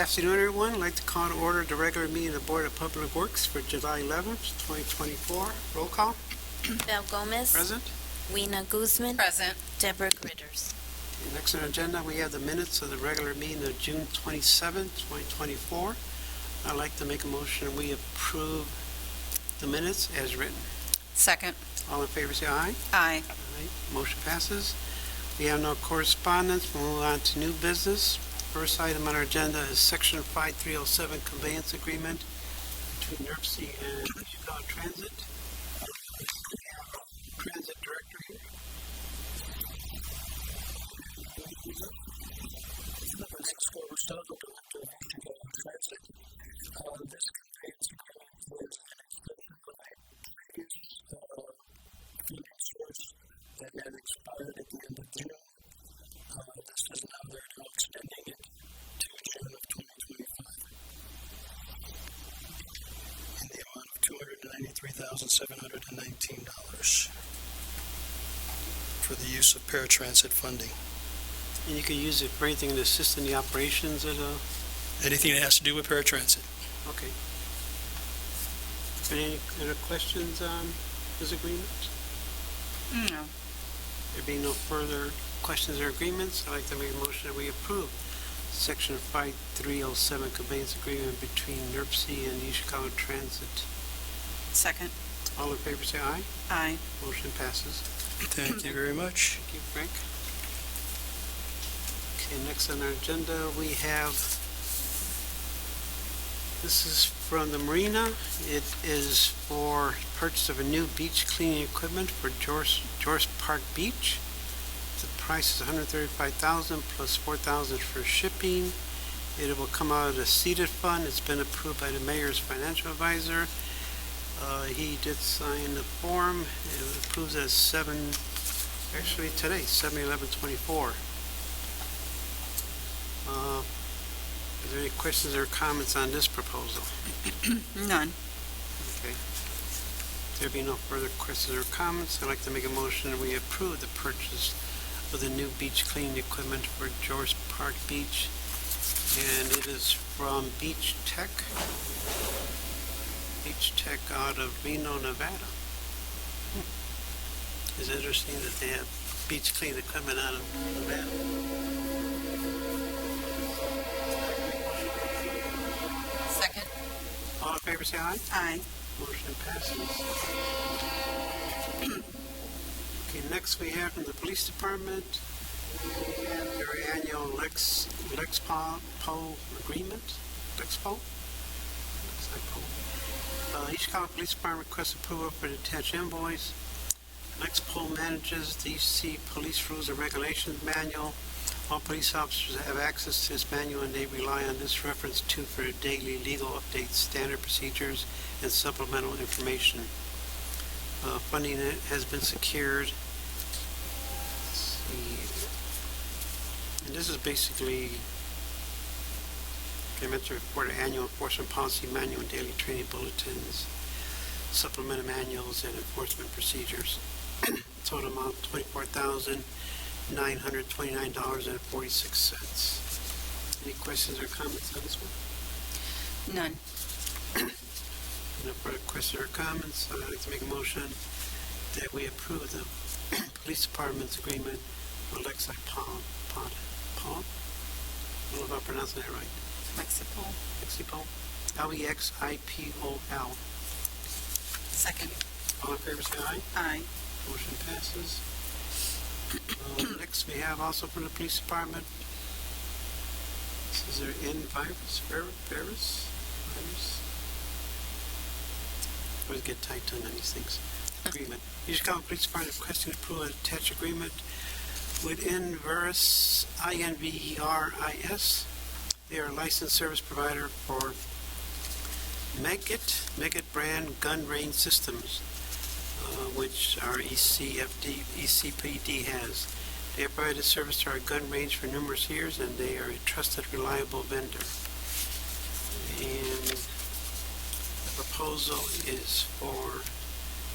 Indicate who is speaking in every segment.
Speaker 1: afternoon, everyone. I'd like to call to order the regular meeting of the Board of Public Works for July 11th, 2024. Roll call.
Speaker 2: Val Gomez.
Speaker 1: Present.
Speaker 2: Weena Guzman.
Speaker 3: Present.
Speaker 2: Deborah Gritters.
Speaker 1: Next on the agenda, we have the minutes of the regular meeting of June 27th, 2024. I'd like to make a motion we approve the minutes as written.
Speaker 3: Second.
Speaker 1: All in favor, say aye.
Speaker 3: Aye.
Speaker 1: Aye. Motion passes. We have no correspondence. We'll move on to new business. First item on our agenda is Section 5307 Conveyance Agreement between NERC and Chicago Transit. Transit Director here.
Speaker 4: This conveys agreement was an extension of a previous funding source that had expired at the end of June. This is now they're now extending it to June of 2025 in the amount of $293,719 for the use of paratransit funding.
Speaker 1: And you can use it for anything to assist in the operations of the...
Speaker 4: Anything that has to do with paratransit.
Speaker 1: Okay. Any other questions on this agreement?
Speaker 3: No.
Speaker 1: There being no further questions or agreements, I'd like to make a motion that we approve Section 5307 Conveyance Agreement between NERC and East Chicago Transit.
Speaker 3: Second.
Speaker 1: All in favor, say aye.
Speaker 3: Aye.
Speaker 1: Motion passes.
Speaker 4: Thank you very much.
Speaker 1: Thank you, Frank. Okay, next on our agenda, we have, this is from the marina. It is for purchase of a new beach cleaning equipment for Joyce Park Beach. The price is $135,000 plus $4,000 for shipping. It will come out of the seeded fund. It's been approved by the mayor's financial advisor. He did sign the form. It was approved at today, 7/11/24. Is there any questions or comments on this proposal?
Speaker 3: None.
Speaker 1: Okay. There be no further questions or comments, I'd like to make a motion that we approve the purchase of the new beach cleaning equipment for Joyce Park Beach. And it is from Beach Tech. Beach Tech out of Reno, Nevada. It's interesting that they have beach cleaning equipment out of Nevada.
Speaker 3: Second.
Speaker 1: All in favor, say aye.
Speaker 3: Aye.
Speaker 1: Motion passes. Okay, next we have from the police department, we have their annual Lexpo agreement. Lexpo? East Chicago Police Department requests approval for the attached invoice. Lexpo manages the EC Police Rules and Regulations Manual. All police officers have access to this manual and they rely on this reference too for their daily legal updates, standard procedures, and supplemental information. Funding has been secured. Let's see. And this is basically to report an annual enforcement policy manual and daily training bulletins, supplemental manuals, and enforcement procedures. Total amount $24,929.46. Any questions or comments on this one?
Speaker 3: None.
Speaker 1: No further questions or comments. I'd like to make a motion that we approve the police department's agreement with Lexipol. I don't know if I'm pronouncing that right.
Speaker 3: Lexipol.
Speaker 1: Lexipol. Lexipol.
Speaker 3: Second.
Speaker 1: All in favor, say aye.
Speaker 3: Aye.
Speaker 1: Motion passes. Next, we have also from the police department. This is their virus. I always get tight on these things. Agreement. East Chicago Police Department requesting approval of attached agreement with Inveris, INVERIS. They are a licensed service provider for Megit brand gun range systems, which our ECPD has. They have provided service to our gun range for numerous years, and they are a trusted, reliable vendor. And the proposal is for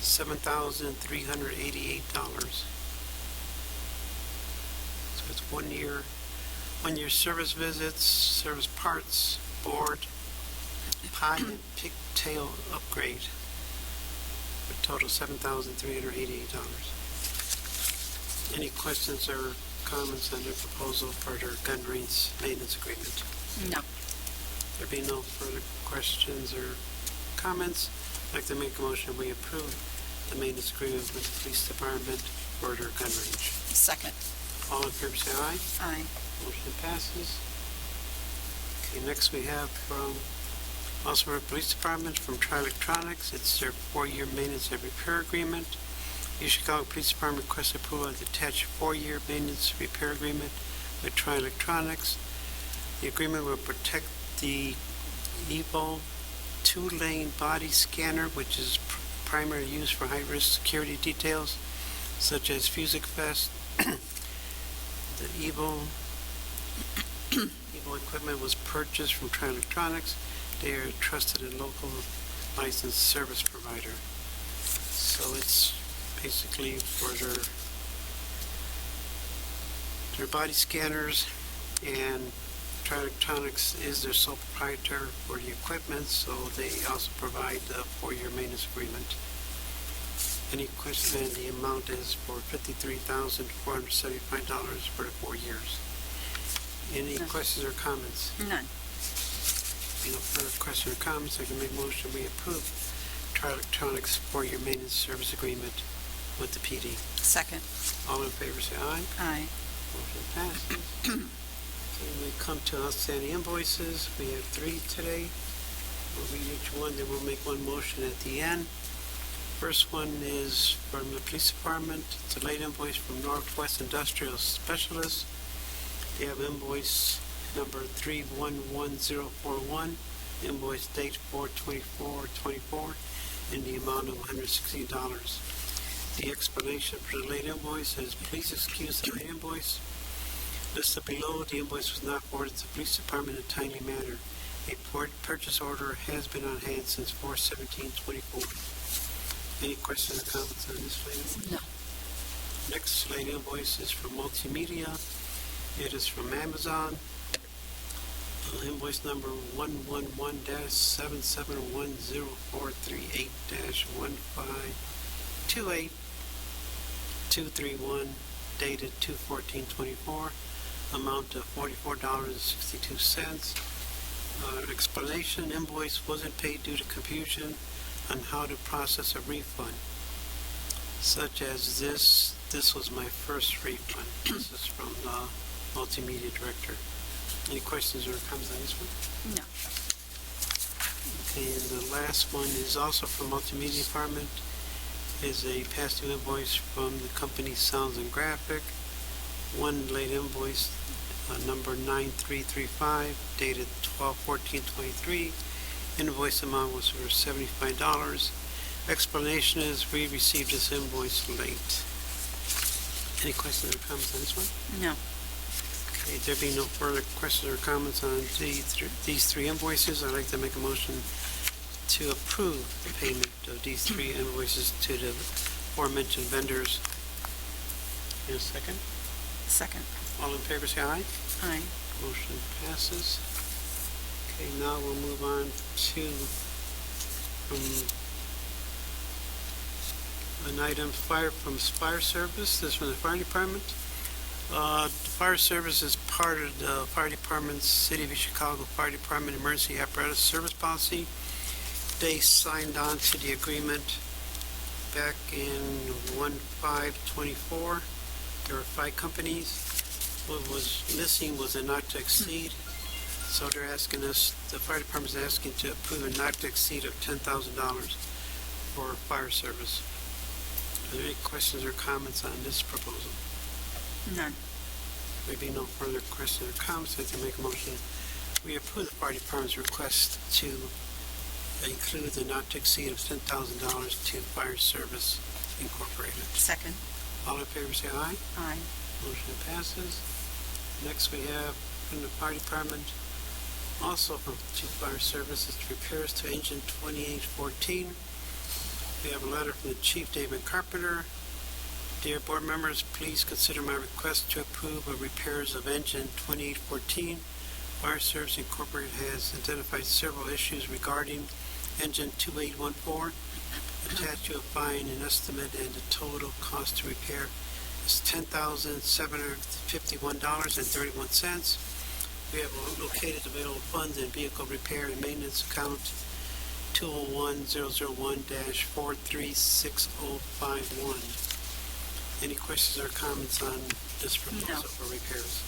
Speaker 1: $7,388. So it's 1 year 1-year service visits, service parts, board, pie and pigtail upgrade, for a total $7,388. Any questions or comments on the proposal for their gun range maintenance agreement?
Speaker 3: No.
Speaker 1: There be no further questions or comments, I'd like to make a motion we approve the maintenance agreement with the police department for their gun range.
Speaker 3: Second.
Speaker 1: All in favor say aye.
Speaker 3: Aye.
Speaker 1: Motion passes. Okay, next we have from, also from the police department, from Tri-Electronics. It's their 4-year maintenance and repair agreement. The Chicago Police Department requests approval of the attached 4-year maintenance repair agreement with Tri-Electronics. The agreement will protect the EVO 2-lane body scanner, which is primarily used for high-risk security details, such as Fusic Vest. The EVO equipment was purchased from Tri-Electronics. They are a trusted and local licensed service provider. So it's basically for their body scanners, and Tri-Electronics is their sole proprietor for the equipment, so they also provide a 4-year maintenance agreement. Any question, and the amount is for $53,475 for the 4 years. Any
Speaker 3: No.
Speaker 1: questions or comments?
Speaker 3: None.
Speaker 1: No further questions or comments, I can make a motion we approve Tri-Electronics 4-year maintenance service agreement with the PD.
Speaker 3: Second.
Speaker 1: All in favor say aye.
Speaker 3: Aye.
Speaker 1: Motion passes. Okay, we come to outstanding invoices. We have 3 today. We'll read each one, then we'll make one motion at the end. First one is from the police department. It's a late invoice from Northwest Industrial Specialists. They have invoice number 311041, invoice date 4/24/24, in the amount of $160. The explanation for the late invoice is, please excuse the late invoice. Listed below, the invoice was not forwarded to the police department in a timely manner. A purchase order has been on hand since 4/17/24. Any questions or comments on this late invoice?
Speaker 3: No.
Speaker 1: Next late invoice is from Multimedia. It is from Amazon. Invoice number 111-7710438-1528231, dated 2/14/24, amount of $44.62. Explanation, invoice wasn't paid due to confusion on how to process a refund, such as this was my first refund. This is from the multimedia director. Any questions or comments on this one?
Speaker 3: No.
Speaker 1: Okay, and the last one is also from multimedia department, is a past due invoice from the company Sounds and Graphic. One late invoice, number 9335, dated 12/14/23. Invoice amount was for $75. Explanation is, we received this invoice late. Any questions or comments on this one?
Speaker 3: No.
Speaker 1: Okay, there being no further questions or comments on these 3 invoices, I'd like to make a motion to approve the payment of these 3 invoices to the aforementioned vendors. In a second.
Speaker 3: Second.
Speaker 1: All in favor say aye.
Speaker 3: Aye.
Speaker 1: Motion passes. Okay, now we'll move on to an item from fire service. This is from the fire department. The fire service is part of the fire department's City of Chicago Fire Department Emergency Apparatus Service Policy. They signed on to the agreement back in 1/5/24. There were 5 companies. What was missing was a not to exceed. So they're asking us, the fire department's asking to approve a not to exceed of $10,000 for fire service. Are there any questions or comments on this proposal?
Speaker 3: None.
Speaker 1: There be no further questions or comments. I'd like to make a motion. We approve the fire department's request to include the not to exceed of $10,000 to Fire Service Incorporated.
Speaker 3: Second.
Speaker 1: All in favor say aye.
Speaker 3: Aye.
Speaker 1: Motion passes. Next we have from the fire department, also from Chief Fire Services, repairs to engine 2814. We have a letter from the Chief, David Carpenter. Dear board members, please consider my request to approve of repairs of engine 2814. Fire Service Incorporated has identified several issues regarding engine 2814. Attached to a find an estimate and the total cost to repair is $10,751.31. We have located available funds in vehicle repair and maintenance account 201-001-436051. Any questions or comments on this proposal for repairs?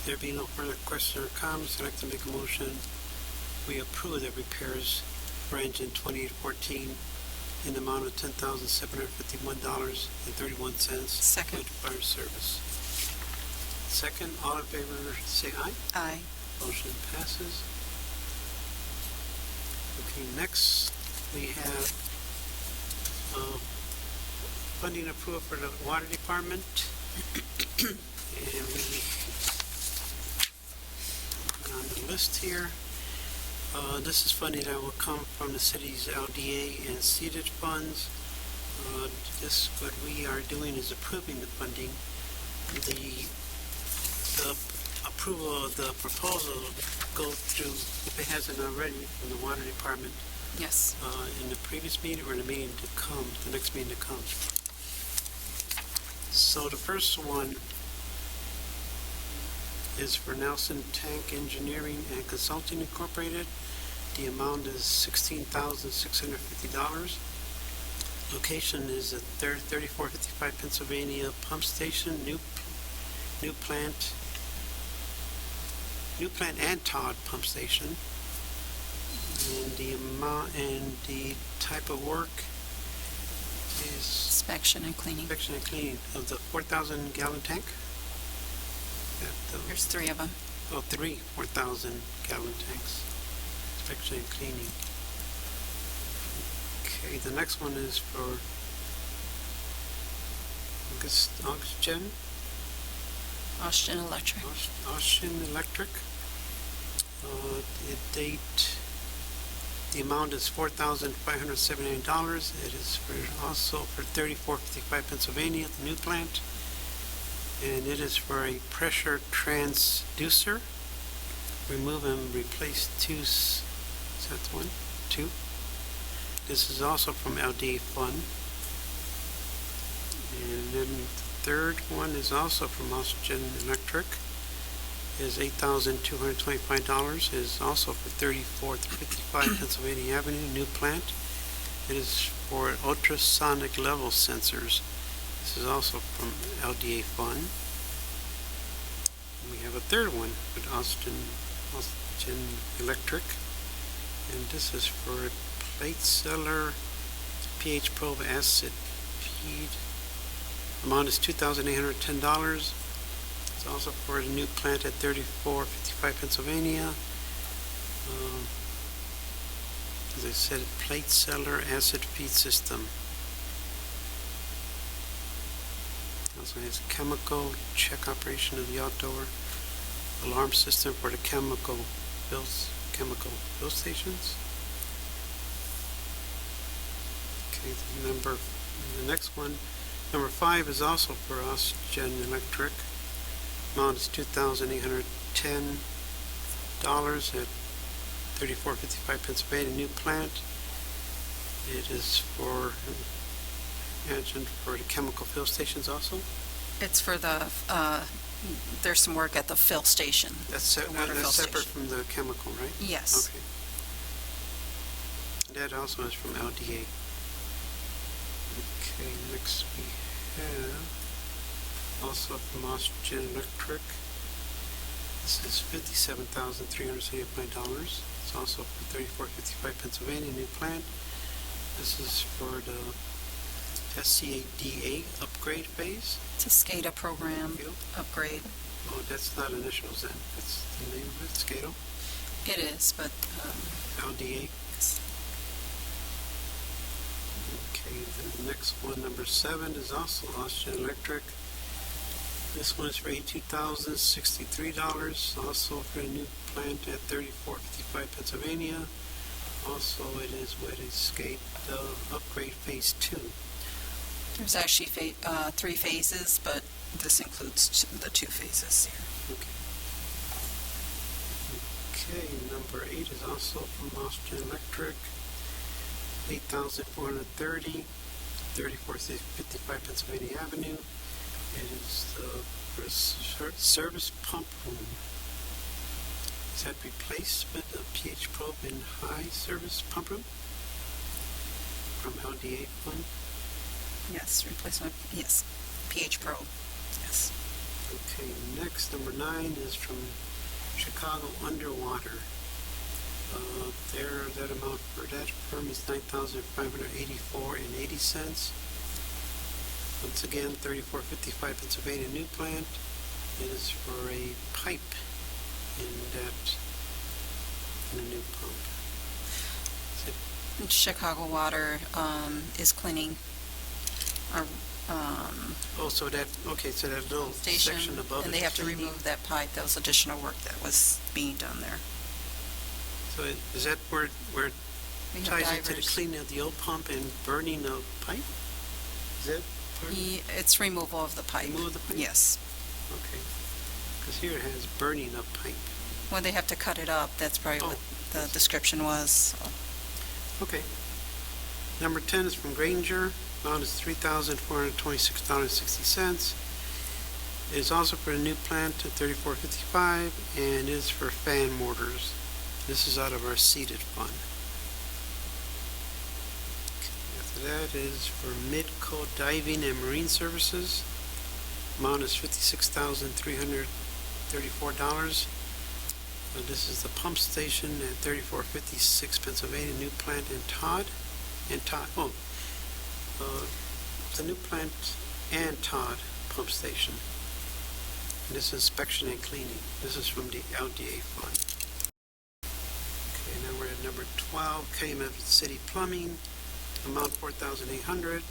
Speaker 1: There being no further questions or comments, I'd like to make a motion. We approve the repairs for engine 2814 in the amount of $10,751.31.
Speaker 3: Second.
Speaker 1: With Fire Service. Second, all in favor, say aye.
Speaker 3: Aye.
Speaker 1: Motion passes. Okay, next we have funding approval for the Water Department. And we on the list here. This is funding that will come from the city's LDA and seeded funds. What we are doing is approving the funding. The approval of the proposal go through, if it hasn't already, from the Water Department
Speaker 3: Yes.
Speaker 1: in the previous meeting or in the meeting to come, the next meeting to come. So the first one is for Nelson Tank Engineering and Consulting Incorporated. The amount is $16,650. Location is at 3455 Pennsylvania Pump Station, new plant and Todd Pump Station. And the amount and the type of work is
Speaker 3: Inspection and cleaning.
Speaker 1: inspection and cleaning of the 4,000 gallon tank.
Speaker 3: There's 3 of them.
Speaker 1: 4,000 gallon tanks. Inspection and cleaning. Okay, the next one is for Oxygen.
Speaker 3: Austin Electric.
Speaker 1: Austin Electric. The amount is $4,579. It is also for 3455 Pennsylvania, the new plant. And it is for a pressure transducer. Remove and replace 2, is that the one? 2. This is also from LD Fund. And then the third one is also from Oxygen Electric. Is $8,225. Is also for 3455 Pennsylvania Avenue, new plant. It is for ultrasonic level sensors. This is also from LDA Fund. And we have a third one with Austin Electric. And this is for plate seller pH probe acid feed. Amount is $2,810. It's also for a new plant at 3455 Pennsylvania. As I said, plate seller acid feed system. Also has chemical check operation of the outdoor alarm system for the chemical fill stations. Okay, the next one, number 5 is also for Austin Electric. Amount is $2,810 at 3455 Pennsylvania, new plant. It is for the chemical fill stations also.
Speaker 3: It's for the, there's some work at the fill station.
Speaker 1: That's
Speaker 3: water fill
Speaker 1: separate
Speaker 3: station.
Speaker 1: from the chemical, right?
Speaker 3: Yes.
Speaker 1: Okay. That also is from LDA. Okay, next we have also from Austin Electric. This is $57,375. It's also for 3455 Pennsylvania, new plant. This is for the SCADA upgrade phase.
Speaker 3: It's a SCADA program
Speaker 1: Field.
Speaker 3: upgrade.
Speaker 1: Oh, that's not initials then. That's the name of it, SCADA.
Speaker 3: It is, but
Speaker 1: LDA.
Speaker 3: yes.
Speaker 1: Okay, the next one, number 7, is also Austin Electric. This one is for $82,063, also for a new plant at 3455 Pennsylvania. Also, it is with a SCADA upgrade phase 2.
Speaker 3: There's actually 3 phases, but this includes the 2 phases here.
Speaker 1: Okay, number 8 is also from Austrian Electric, 8,430, 3455 Pennsylvania Avenue. It is the service pump room. Is that replacement of pH probe in high service pump room from LDA fund?
Speaker 3: Yes, replacement, yes, pH probe, yes.
Speaker 1: Okay, next, number 9 is from Chicago Underwater. That amount for that firm is $9,584.80. Once again, 3455 Pennsylvania New Plant. It is for a pipe in a new pump.
Speaker 3: Chicago Water is cleaning our
Speaker 1: So that little
Speaker 3: station,
Speaker 1: section above
Speaker 3: and
Speaker 1: it
Speaker 3: they have to
Speaker 1: cleaning.
Speaker 3: remove that pipe. That was additional work that was being done there.
Speaker 1: So is that where it
Speaker 3: We have
Speaker 1: ties into the
Speaker 3: divers.
Speaker 1: cleaning of the old pump and burning of pipe? Is that part?
Speaker 3: It's removal of the pipe.
Speaker 1: Remove the pipe?
Speaker 3: Yes.
Speaker 1: Okay. Because here it has burning of pipe.
Speaker 3: When they have to cut it up, that's probably what the description was.
Speaker 1: Okay. Number 10 is from Granger. Amount is $3,426.60. It is also for a new plant at 3455 and is for fan mortars. This is out of our seeded fund. After that is for Midco Diving and Marine Services. Amount is $56,334. This is the pump station at 3456 Pennsylvania, new plant in Todd. The new plant and Todd pump station. And this is inspection and cleaning. This is from the LDA fund. Okay, now we're at number 12, Calumet City Plumbing, amount $4,800.